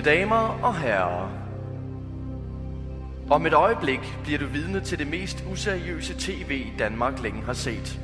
Mine damer og herrer, om et øjeblik bliver du vidne til det mest useriøse tv, Danmark længe har set.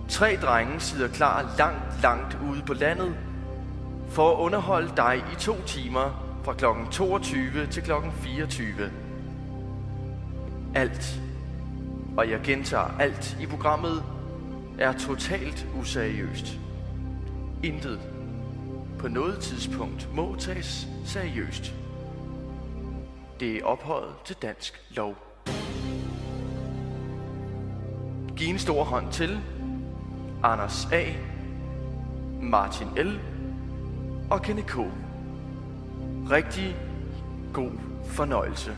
3 drenge sidder klar langt ude på landet for at underholde dig i 2 timer fra kl. 22 til kl. 24. Alt, og jeg gentager alt i programmet, er totalt useriøst. Intet på noget tidspunkt må tages seriøst. Det er ophøjet til dansk lov. Giv en stor hånd til Anders A., Martin L. og Kenny K. Rigtig god fornøjelse.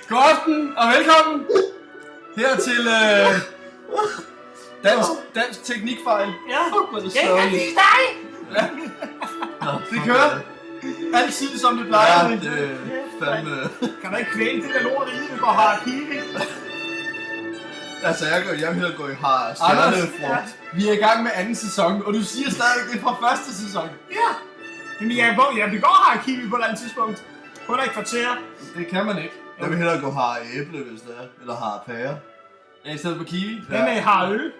God aften og velkommen her til dansk teknikfejl. Ja, det er lige dig! Ja. Det kører altid som det plejer. Ja, det er fandme... Kan du ikke kvæle det der lort i, vi går hierarki? Altså, jeg vil hellere gå i Anders, stjernefrugt. vi er i gang med anden sæson, og du siger stadig, det er fra første sæson. Ja. Jamen, vi går hierarki på et eller andet tidspunkt. Kun et kvarter. Det kan man ikke. Jeg vil hellere gå har æble, hvis det er. Eller har pære. Ja, i stedet for kiwi. Hvad med har øl?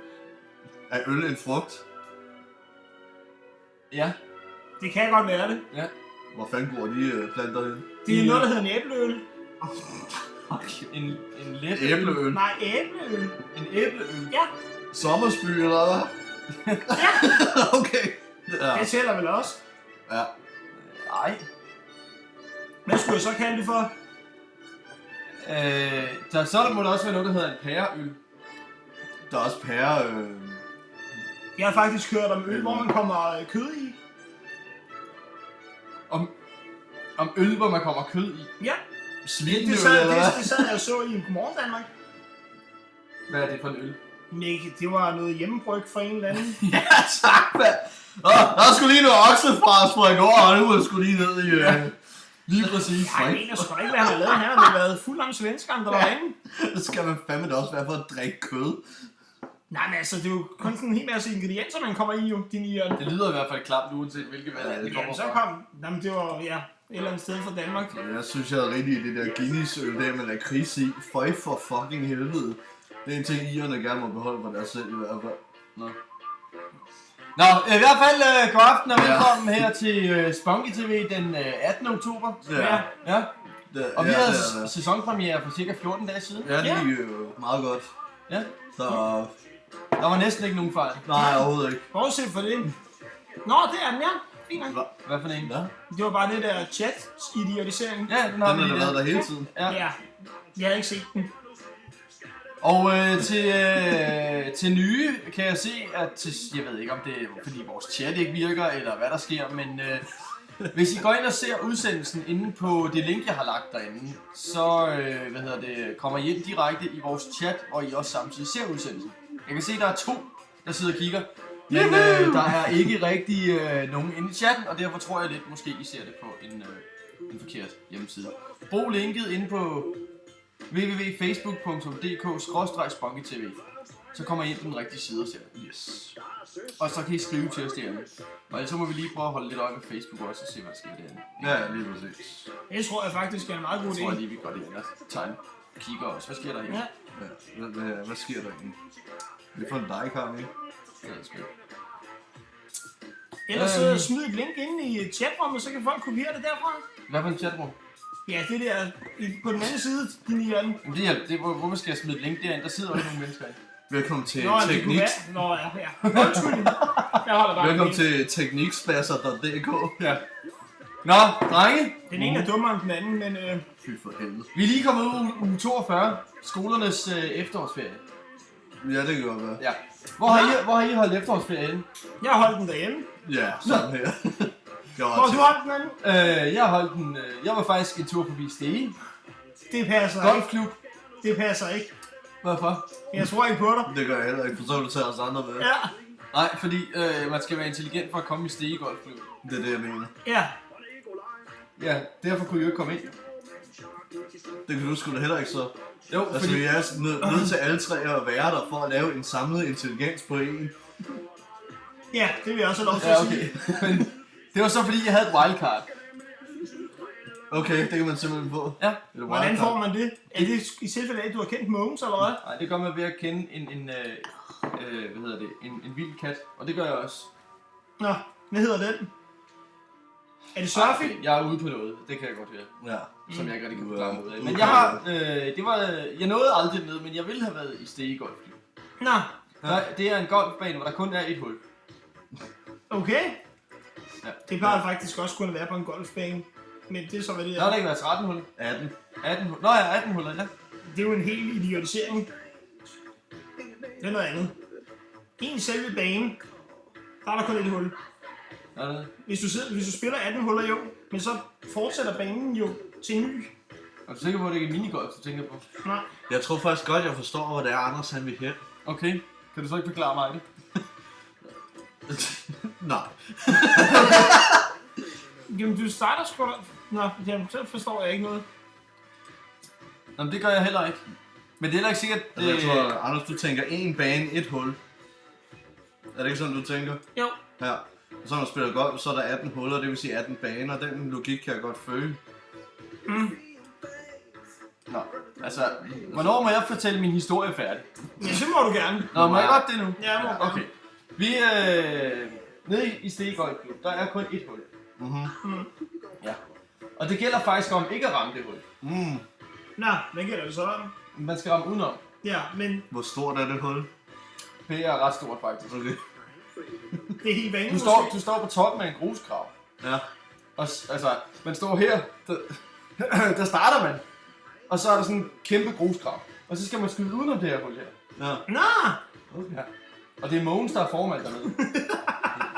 Er øl en frugt? Ja. Det kan godt være det. Ja. Hvor fanden går de planter hen? Det er noget, der hedder en æbleøl. En let Æbleøl? Nej, æbleøl. En æbleøl. Ja. Sommersby eller hvad? Ja. Okay. Ja. Det tæller vel også. Ja. Nej. Hvad skulle jeg så kalde det for? Så må der også være noget, der hedder en pæreøl. Der er også pære... Jeg har faktisk hørt om øl, hvor man kommer kød i. Om øl, hvor man kommer kød i. Ja. Svinøl Det sad eller hvad? jeg så i en Godmorgen Danmark. Hvad er det for en øl? Nej, det var noget hjemmebryg for en eller anden. Ja, tak, mand. Der er sgu lige noget oksefras fra i går, og nu er jeg sgu lige ned i... Lige præcis. Jeg mener sgu da ikke, hvad han har lavet her. Det har været fuld om svenskeren, der var inde. Det skal man fandme da også være for at drikke kød. Nej, men altså, det er jo kun sådan en hel masse ingredienser, man kommer i jo, din hjørne. Det lyder i hvert fald klamt, uanset hvilket valg det kommer Jamen, så fra. kom... Jamen, det var, ja, et eller andet sted fra Danmark. Jeg synes, jeg er rigtig i det der Guinness-øl der med lakrids i. Føj for fucking helvede. Det er en ting, irerne gerne må beholde for deres selv i hvert fald. Nå, i hvert fald god aften og velkommen her til Spunky TV den 18. oktober. Ja. Ja. Og vi ja, havde det. sæsonpremiere for cirka 14 dage siden. Ja, det er jo meget godt. Ja. Så... Der var næsten ikke nogen fejl. Nej, overhovedet ikke. Bortset for det. Nå, det er den, ja. Fint nok. Hvad for en? Ja. Det var bare det der chat-idiotisering. Ja, den har Den vi har lige været der der. hele tiden. Ja. Ja. Jeg har ikke set den. Og til nye kan jeg se, at jeg ved ikke om det er fordi vores chat ikke virker, eller hvad der sker, men hvis I går ind og ser udsendelsen inde på det link, jeg har lagt derinde, så kommer I ind direkte i vores chat, og I også samtidig ser udsendelsen. Jeg kan se, at der er 2, der sidder og kigger, men der er ikke rigtig nogen inde i chatten, og derfor tror jeg lidt, måske I ser det på en forkert hjemmeside. Brug linket inde på www.facebook.dk/spunkytv. Så kommer I ind på den rigtige side og ser det. Yes. Og så kan I skrive til os derinde. Og ellers så må vi lige prøve at holde lidt øje med Facebook også og se, hvad der sker derinde. Ja, lige præcis. Det tror jeg faktisk er en meget god Jeg tror idé. lige, vi går det ind og tegne og kigger også. Hvad sker der egentlig? Ja. Ja. Hvad sker der egentlig? Det er for dig, Karl, ikke? Det er sgu ikke. Ellers smid et link inde i chatrummet, så kan folk kopiere det derfra. Hvad for en chatrum? Ja, det der på den anden side, din hjørne. Jamen hvorfor skal jeg smide et link derind? Der sidder jo ikke nogen mennesker inde. Velkommen til Det kunne Teknik. være. Nå, ja. Undskyld. Jeg holder bare Velkommen den ene. til teknikspasser.dk. Ja. Nå, drenge. Den ene er dummere end den anden, men Fy for helvede. Vi er lige kommet ud uge 42. Skolernes efterårsferie. Ja, det kan godt være. Ja. Hvor har I holdt efterårsferie henne? Jeg har holdt den derhjemme. Ja, sådan her. Hvor har du holdt den anden? Jeg holdt den... jeg var faktisk en tur forbi Stege. Det passer ikke. Golfklub. Det passer ikke. Hvorfor? Jeg tror ikke på dig. Det gør jeg heller ikke, for så vil du tage os andre med. Ja. Nej, fordi man skal være intelligent for at komme i Stege Golfklub. Det er det, jeg mener. Ja. Ja, derfor kunne I jo ikke komme ind. Det kan du sgu da heller ikke så. Jo, Altså, fordi... vi er nødt til alle tre at være der for at lave en samlet intelligens på en. Ja, det vil jeg også have lov til Ja, at okay. sige. Men det var så fordi, jeg havde et wildcard. Okay, det kan man simpelthen få. Ja. Hvordan får man det? Er det i tilfælde af, at du har kendt Mogens, eller hvad? Nej, det gør man ved at kende en vild kat. Og det gør jeg også. Nå, hvad hedder den? Er det surfing? Okay, jeg er ude på noget. Det kan jeg godt høre. Ja. Som jeg ikke rigtig kan forklare mig ud af. Men jeg har... jeg nåede aldrig ned, men jeg ville have været i Stege Golfklub. Nå, Det er en golfbane, hvor der kun er et hul. okay. Ja. Det plejer faktisk også kun at være på en golfbane. Men det er så, hvad det Der har er. der ikke været 13 hul. 18. 18 hul. Nå ja, 18 huller, ja. Det er jo en hel idiotisering. Det er noget andet. En selve bane, der er der kun et hul. Er det? Hvis du spiller 18 huller, jo, men så fortsætter banen jo til ny. Er du sikker på, at det ikke er minigolf, du tænker på? Nej. Jeg tror faktisk godt, jeg forstår, hvad det er, Anders han vil hen. Okay. Kan du så ikke forklare mig det? Nej. Jamen, du starter sgu da... Nå, jamen, så forstår jeg ikke noget. Nå, men det gør jeg heller ikke. Men det er heller ikke sikkert... Altså, jeg tror, Anders, du tænker en bane, et hul. Er det ikke sådan, du tænker? Jo. Ja. Og så når man spiller golf, så er der 18 huller, det vil sige 18 baner. Den logik kan jeg godt føle. Nå, altså... Hvornår må jeg fortælle min historie færdig? Ja, det må du gerne. Nå, må jeg godt det nu? Ja, må du gerne. Okay. Vi nede i Stege Golfklub, der er kun et hul. Ja. Og det gælder faktisk om ikke at ramme det hul. Nå, hvad gælder det så om? Man skal ramme udenom. Ja, men Hvor stort er det hul? Det er ret stort faktisk. Okay. det er helt banen Du står på toppen af en grusgrav. Ja. Og altså, man står her, der starter man. Og så er der sådan en kæmpe grusgrav. Og så skal man skyde udenom det her hul her. Ja. Nå! Ja. Og det er Mogens, der er formand dernede.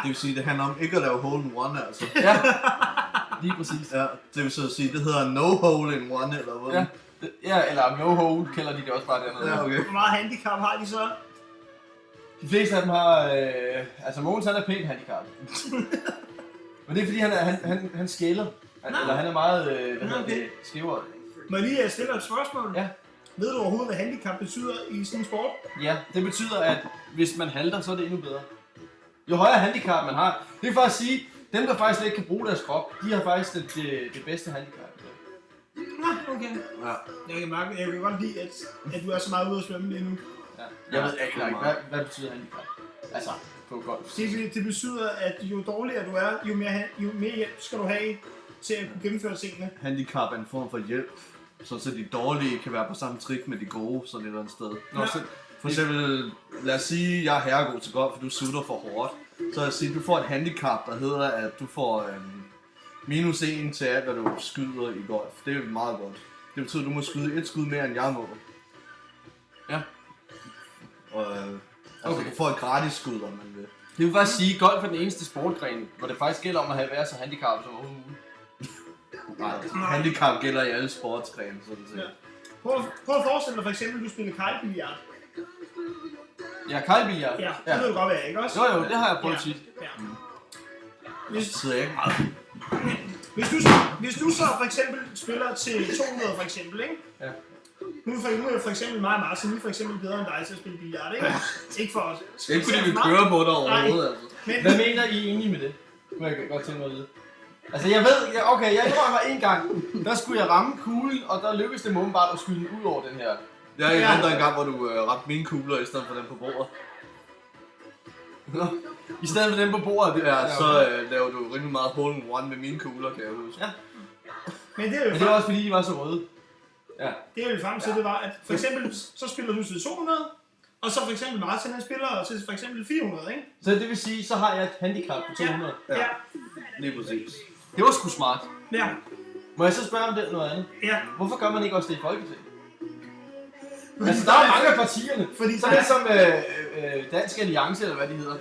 Det vil sige, det handler om ikke at lave hole in one, altså. Ja, lige præcis. Ja, det vil så sige, det hedder no hole in one, eller hvad? Ja, ja, eller no hole kalder de det også bare dernede. Ja, okay. Hvor meget handicap har de så? De fleste af dem har, altså Mogens han er pænt handicappet. Men det er fordi han skælder. Eller han er meget, skævere. Må jeg lige stille et spørgsmål? Ja. Ved du overhovedet, hvad handicap betyder i sådan en sport? Ja, det betyder, at hvis man halter, så er det endnu bedre. Jo højere handicap man har, det er for at sige, dem der faktisk ikke kan bruge deres krop, de har faktisk det bedste handicap. Nå, okay. Ja. Jeg kan godt lide, at du er så meget ude at svømme lige nu. Ja. Jeg ved ikke, hvad betyder handicap? Altså, på golf. Det betyder, at jo dårligere du er, jo mere hjælp skal du have til at kunne gennemføre tingene. Handicap er en form for hjælp, så de dårlige kan være på samme trik med de gode, sådan et eller andet sted. Nå, så, For eksempel, lad os sige, at jeg er herregod til golf, for du sutter for hårdt. Så jeg siger, at du får et handicap, der hedder, at du får -1 til alt, hvad du skyder i golf. Det er jo meget godt. Det betyder, at du må skyde et skud mere, end jeg må. ja. Og, altså, du får et gratis skud, om man vil. Det vil faktisk sige, at golf er den eneste sportgren, hvor det faktisk gælder om at være så handicappet som overhovedet muligt. Nej, handicap gælder i alle sportsgrene, sådan set. Ja. Prøv at forestille dig for eksempel, at du spiller kejlbillard. Ja, kejlbillard. Ja, det ved du godt, hvad jeg ikke også? Jo, det har jeg prøvet tit. Ja. Det sidder jeg ikke meget. Hvis du så for eksempel spiller til 200 for eksempel, ikke? Ja. Nu er for eksempel mig og Martin, vi er for eksempel bedre end dig til at spille billard, ikke? Ikke for os. Det er ikke fordi, vi kører på dig overhovedet, altså. Men, Hvad mener I egentlig med det? Det kunne jeg godt tænke mig at vide. Altså jeg ved, jeg indrømmer en gang, der skulle jeg ramme kuglen, og der lykkedes det mig bare at skyde den ud over den her. Jeg erindrer en gang, hvor du ramte mine kugler i stedet for dem på bordet. I stedet for dem på bordet. Det, Ja, så laver du rimelig meget hole in one med mine kugler, kan jeg huske. Ja. men det er jo Men det var også fordi, de var så røde. Ja. det er jo frem til, det var, at for eksempel, så spiller du til 200, og så for eksempel Martin, han spiller til for eksempel 400, ikke? Så det vil sige, så har jeg et handicap på 200. Ja. Lige præcis. Det var sgu smart. Ja. Må jeg så spørge om det noget andet? Ja. Hvorfor gør man ikke også det i Folketinget? Altså, der er mange af partierne. Fordi Så der det er- som Dansk Alliance, eller hvad de hedder.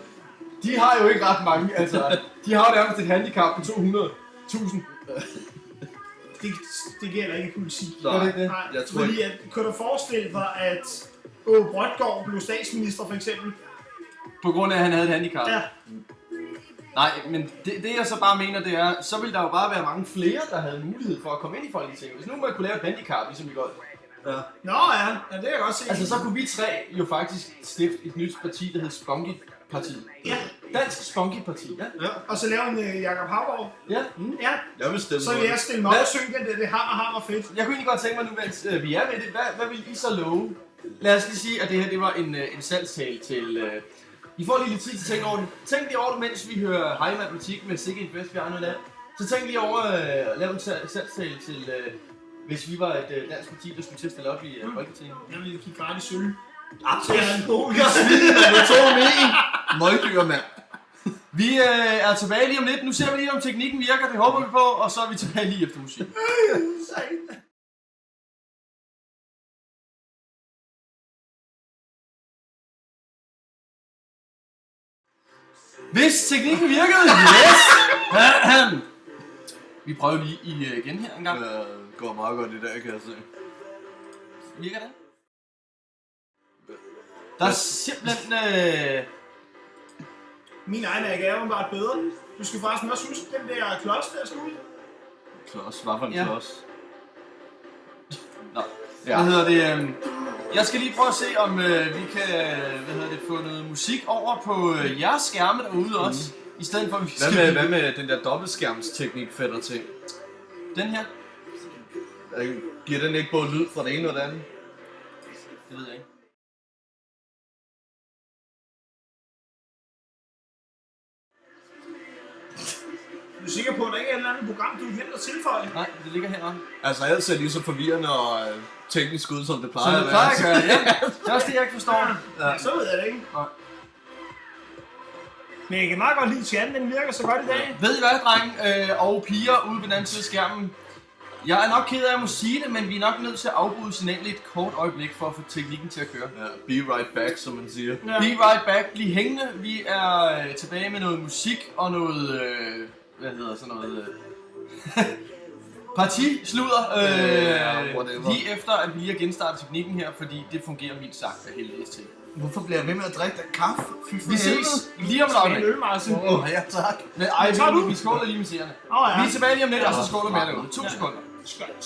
De har jo ikke ret mange, altså. De har jo nærmest et handicap på 200.000. Det gælder ikke politik. Nej, det ikke det? Nej, jeg tror fordi at, kan du forestille dig, at Åge Brøndgaard blev statsminister for eksempel? På grund af, at han havde et handicap. Ja. Nej, men det jeg så bare mener, det er, så vil der jo bare være mange flere, der havde mulighed for at komme ind i Folketinget. Hvis nu man kunne lave et handicap, ligesom vi godt. Ja. Nå ja, det kan jeg godt se. Altså, så kunne vi tre jo faktisk stifte et nyt parti, der hed Spunky-partiet. Ja. Dansk Spunky-parti, ja. Ja. Og så lave en Jakob Havgaard. Ja. Ja, Jeg vil stemme så vil på jeg det. stille mig op og synge den der, det hammer fedt. Jeg kunne egentlig godt tænke mig nu, mens vi er ved det, hvad vil I så love? Lad os lige sige, at det her det var en salgstale til... I får lige lidt tid til at tænke over det. Tænk lige over det, mens vi hører Hej Matematik med Sikke en fest, vi har noget af. Så tænk lige over at lave en salgstale til... hvis vi var et dansk parti, der skulle til at stille op i Folketinget. Jeg vil give gratis sølv. Absolut. Det er en god Du tog med en møgdyr, mand. Vi er tilbage lige om lidt. Nu ser vi lige, om teknikken virker. Det håber vi på. Og så er vi tilbage lige efter musik. Hvis teknikken virkede, yes! Vi prøver lige igen her en gang. Det går meget godt i dag, kan jeg se. Virker det? Der er simpelthen... Min egen er åbenbart bedre. Du skal faktisk også huske den der klods der skud. Klods, hvad for en Ja. klods? Nå, hvad hedder det? Jeg skal lige prøve at se, om vi kan få noget musik over på jeres skærme derude også. I stedet for, at vi skal... Hvad med den der dobbeltskærmsteknik, fætter ting? Den her? Giver den ikke både lyd fra det ene og det andet? Det ved jeg ikke. Du er sikker på, at der ikke er et eller andet program, du er glemt at tilføje? Nej, det ligger heroppe. Altså, ellers ser det lige så forvirrende og teknisk ud, som det plejer Som at det være. plejer at gøre, ja. Det er også det, jeg ikke forstår. Ja, så ved jeg det ikke. Nej. Men jeg kan meget godt lide chatten, den virker så godt i dag. Ved I hvad, drenge og piger ude på den anden side af skærmen? Jeg er nok ked af at må sige det, men vi er nok nødt til at afbryde signalet et kort øjeblik for at få teknikken til at køre. Ja, be right back, som man siger. Ja. Be right back, bliv hængende. Vi er tilbage med noget musik og noget, hvad hedder sådan noget, partisludder. Whatever. Lige efter, at vi lige har genstartet teknikken her, fordi det fungerer mildt sagt af helvedes til. Hvorfor bliver jeg ved med at drikke den kaffe? Fy for Vi ses lige om Skal en lidt. øl, Martin? Ja, tak. Men ej, Tager du? vi skåler lige med seerne. Åh ja. Vi er tilbage lige om lidt, og så skåler vi med derude. 2 sekunder. Skønt.